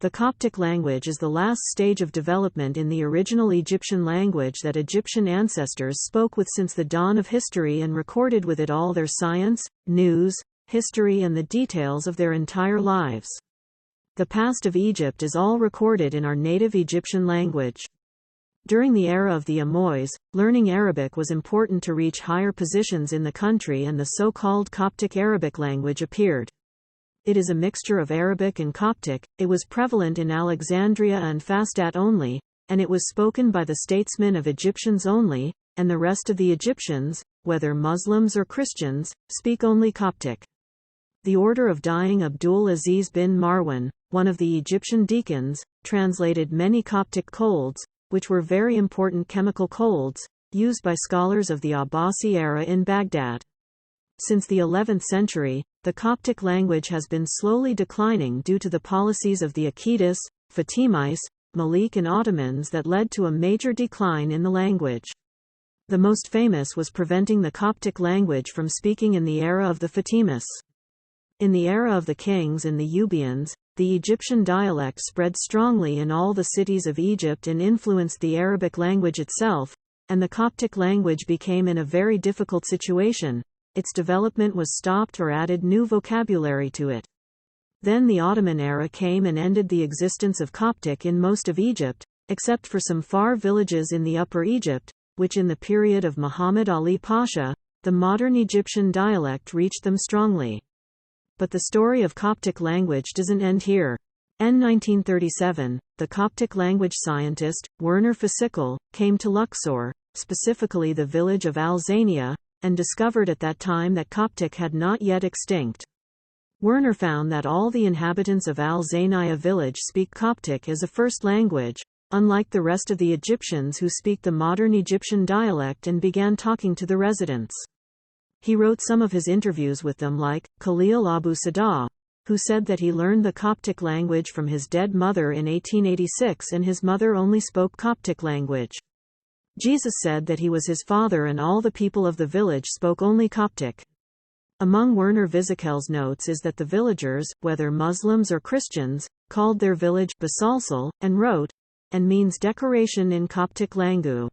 The Coptic language is the last stage of development in the original Egyptian language that Egyptian ancestors spoke with since the dawn of history and recorded with it all their science, news, history and the details of their entire lives. The past of Egypt is all recorded in our native Egyptian language. During the era of the Amois, learning Arabic was important to reach higher positions in the country, and the so-called Coptic Arabic language appeared. It is a mixture of Arabic and Coptic. It was prevalent in Alexandria and Fastat only, and it was spoken by the statesmen of Egyptians only, and the rest of the Egyptians, whether Muslims or Christians, speak only Coptic. The order of dying Abdul Aziz bin Marwan, one of the Egyptian deacons, translated many Coptic colds, which were very important chemical colds, used by scholars of the Abbasi era in Baghdad. Since the 11th century, the Coptic language has been slowly declining due to the policies of the Aqidists, Fatimites, Malik and Ottomans that led to a major decline in the language. The most famous was preventing the Coptic language from speaking in the era of the Fatimists. In the era of the kings and the Ubayans, the Egyptian dialect spread strongly in all the cities of Egypt and influenced the Arabic language itself, and the Coptic language became in a very difficult situation. Its development was stopped or added new vocabulary to it. Then the Ottoman era came and ended the existence of Coptic in most of Egypt, except for some far villages in the Upper Egypt, which in the period of Muhammad Ali Pasha, the modern Egyptian dialect reached them strongly. But the story of Coptic language doesn't end here. In 1937, the Coptic language scientist, Werner Fasikel, came to Luxor, specifically the village of Al-Zania, and discovered at that time that Coptic had not yet extinct. Werner found that all the inhabitants of Al-Zania village speak Coptic as a first language, unlike the rest of the Egyptians who speak the modern Egyptian dialect, and began talking to the residents. He wrote some of his interviews with them, like Khalil Abu Sadah, who said that he learned the Coptic language from his dead mother in 1886 and his mother only spoke Coptic language. Jesus said that he was his father and all the people of the village spoke only Coptic. Among Werner Fasikel's notes is that the villagers, whether Muslims or Christians, called their village Basalsal, and wrote, and means decoration in Coptic language.